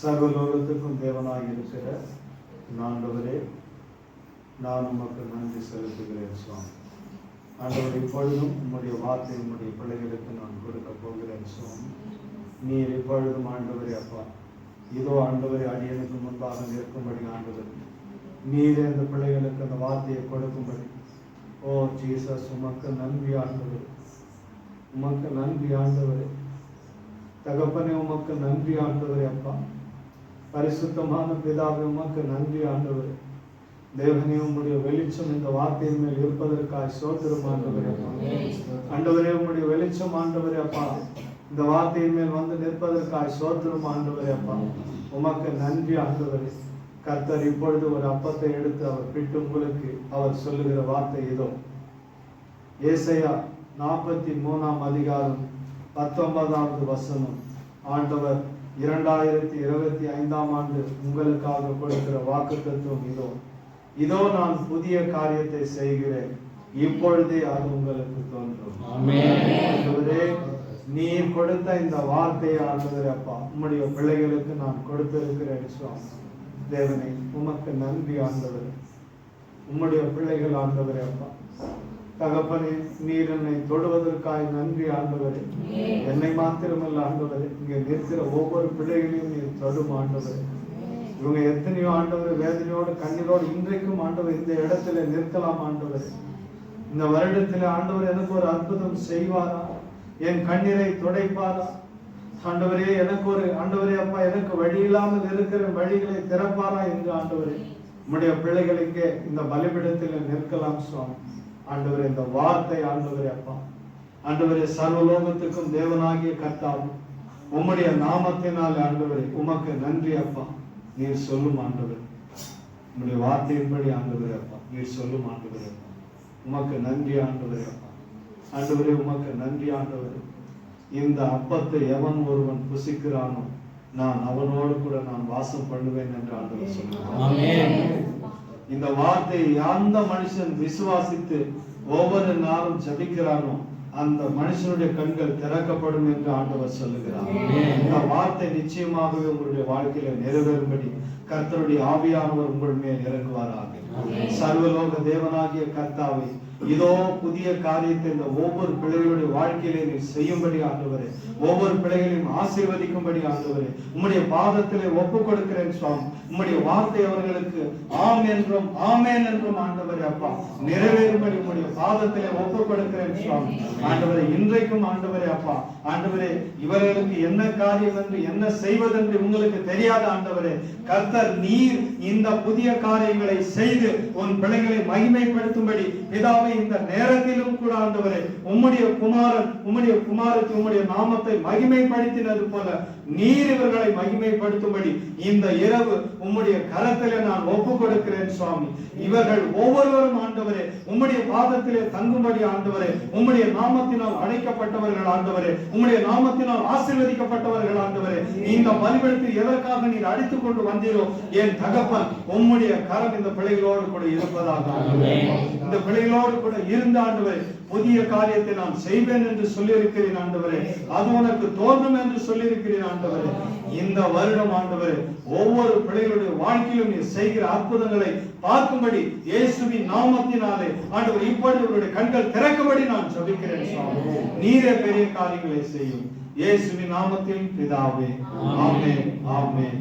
சர்வலோகத்துக்கும் தேவனாக இருக்கிற ஆண்டவரே, நான் உமக்கு நன்றி செலுத்துகிறேன் சுவாமி. ஆண்டவர், இப்பொழுதும் உம்முடைய வார்த்தை உம்முடைய பிள்ளைகளுக்கு நான் கொடுக்க போகிறேன் சுவாமி. நீர் இப்பொழுதும் ஆண்டவரே அப்பா, இதோ ஆண்டவரே அடியனுக்கு முன்பாக நிற்கும்படி ஆண்டவர் நீரே அந்த பிள்ளைகளுக்கு அந்த வார்த்தையை கொடுக்கும்படி. ஓ ஜீசஸ், உமக்கு நன்றி ஆண்டவர், உமக்கு நன்றி ஆண்டவரே. தகப்பனே, உமக்கு நன்றி ஆண்டவரே அப்பா. பரிசுத்தமான பிதாவே, உமக்கு நன்றி ஆண்டவரே. தேவனே, உம்முடைய வெளிச்சம் இந்த வார்த்தையின் மேல் இருப்பதற்காக ஸ்தோத்திரம் ஆண்டவரே அப்பா. ஆண்டவரே, உம்முடைய வெளிச்சம் ஆண்டவரே அப்பா இந்த வார்த்தையின் மேல் வந்து நிற்பதற்காக ஸ்தோத்திரம் ஆண்டவரே அப்பா. உமக்கு நன்றி ஆண்டவரே. கர்த்தர் இப்பொழுது ஒரு அப்பத்தை எடுத்து அவர் பிட்டு உங்களுக்கு அவர் சொல்லுகிற வார்த்தை இதோ. ஏசாயா 43 அதிகாரம் 19வது வசனம். ஆண்டவர் 2025 ஆண்டு உங்களுக்காக கொடுக்கிற வாக்குத்தத்தம் இதோ. இதோ நான் புதிய காரியத்தை செய்கிறேன், இப்பொழுதே அது உங்களுக்கு தோன்றும். ஆண்டவரே, நீர் கொடுத்த இந்த வார்த்தையை ஆண்டவரே அப்பா உம்முடைய பிள்ளைகளுக்கு நான் கொடுத்திருக்கிறேன் சுவாமி. தேவனே, உமக்கு நன்றி ஆண்டவரே. உம்முடைய பிள்ளைகள் ஆண்டவரே அப்பா. தகப்பனே, நீர் என்னை தொடுவதற்காக நன்றி ஆண்டவரே. என்னை மாத்திரமல்ல ஆண்டவரே, இங்கே நிற்கிற ஒவ்வொரு பிள்ளைகளையும் நீர் தொடும் ஆண்டவரே. இவங்க எத்தனையோ ஆண்டவரே வேதனையோடு கண்ணீரோடு இன்றைக்கும் ஆண்டவர் இந்த இடத்துல நிற்கலாம் ஆண்டவரே. இந்த வருடத்தில் ஆண்டவர் எனக்கு ஒரு அற்புதம் செய்வாரா, என் கண்ணீரை துடைப்பாரா ஆண்டவரே, எனக்கு ஒரு ஆண்டவரே அப்பா எனக்கு வழி இல்லாமல் இருக்கிற வழிகளை திறப்பாரா என்று ஆண்டவரே உம்முடைய பிள்ளைகள் இங்கே இந்த பலிபீடத்தில் நிற்கலாம் சுவாமி. ஆண்டவரே, இந்த வார்த்தை ஆண்டவரே அப்பா ஆண்டவரே சர்வலோகத்துக்கும் தேவனாகிய கர்த்தாவும் உம்முடைய நாமத்தினால் ஆண்டவரே உமக்கு நன்றி அப்பா. நீர் சொல்லும் ஆண்டவரே, உம்முடைய வார்த்தையின்படி ஆண்டவரே அப்பா நீர் சொல்லும் ஆண்டவரே அப்பா. உமக்கு நன்றி ஆண்டவரே அப்பா. ஆண்டவரே, உமக்கு நன்றி ஆண்டவரே. இந்த அப்பத்தை எவன் ஒருவன் புசிக்கிறானோ நான் அவனோடு கூட நான் வாசம் பண்ணுவேன் என்று ஆண்டவர் சொல்லுகிறார். இந்த வார்த்தையை அந்த மனுஷன் விசுவாசித்து ஒவ்வொரு நாளும் ஜபிக்கிறானோ அந்த மனுஷனுடைய கண்கள் திறக்கப்படும் என்று ஆண்டவர் சொல்லுகிறார். இந்த வார்த்தை நிச்சயமாகவே உங்களுடைய வாழ்க்கையில நிறைவேறும்படி கர்த்தருடைய ஆவியானவர் உங்கள் மேல் இறங்குவாராக. சர்வலோக தேவனாகிய கர்த்தாவை, இதோ புதிய காரியத்தை இந்த ஒவ்வொரு பிள்ளைகளுடைய வாழ்க்கையிலே நீ செய்யும்படி ஆண்டவரே, ஒவ்வொரு பிள்ளைகளையும் ஆசீர்வதிக்கும்படி ஆண்டவரே உம்முடைய பாதத்திலே ஒப்பு கொடுக்கிறேன் சுவாமி. உம்முடைய வார்த்தை அவர்களுக்கு ஆம் என்றும் ஆமேன் என்றும் ஆண்டவரே அப்பா நிறைவேறும்படி உம்முடைய பாதத்திலே ஒப்பு கொடுக்கிறேன் சுவாமி. ஆண்டவரே, இன்றைக்கும் ஆண்டவரே அப்பா ஆண்டவரே இவர்களுக்கு என்ன காரியம் என்று என்ன செய்வதென்று உங்களுக்கு தெரியாத ஆண்டவரே, கர்த்தர் நீர் இந்த புதிய காரியங்களை செய்து உன் பிள்ளைகளை மகிமைப்படுத்தும்படி பிதாவை இந்த நேரத்திலும் கூட ஆண்டவரே உம்முடைய குமாரன் உம்முடைய குமாரத்தை உம்முடைய நாமத்தை மகிமைப்படுத்தினது போல நீர் இவர்களை மகிமைப்படுத்தும்படி இந்த இரவு உம்முடைய கரத்திலே நான் ஒப்பு கொடுக்கிறேன் சுவாமி. இவர்கள் ஒவ்வொருவரும் ஆண்டவரே உம்முடைய பாதத்திலே தங்கும்படி ஆண்டவரே, உம்முடைய நாமத்தினால் அழைக்கப்பட்டவர்கள் ஆண்டவரே, உம்முடைய நாமத்தினால் ஆசீர்வதிக்கப்பட்டவர்கள் ஆண்டவரே. இந்த பலிபீடத்தில் எதற்காக நீர் அடித்துக் கொண்டு வந்தீரோ என் தகப்பன் உம்முடைய கரம் இந்த பிள்ளைகளோடு கூட இருப்பதாக இந்த பிள்ளைகளோடு கூட இருந்த ஆண்டவரே புதிய காரியத்தை நான் செய்வேன் என்று சொல்லி இருக்கிறேன் ஆண்டவரே. அது உனக்கு தோன்றும் என்று சொல்லி இருக்கிறேன் ஆண்டவரே. இந்த வருடம் ஆண்டவரே ஒவ்வொரு பிள்ளைகளுடைய வாழ்க்கையிலும் நீ செய்கிற அற்புதங்களை பார்க்கும்படி இயேசுவின் நாமத்தினாலே ஆண்டவர் இப்பொழுது இவருடைய கண்கள் திறக்கும்படி நான் ஜெபிக்கிறேன் சுவாமி. நீரே பெரிய காரியங்களை செய்யும். இயேசுவின் நாமத்தில் பிதாவே, ஆமென், ஆமென்.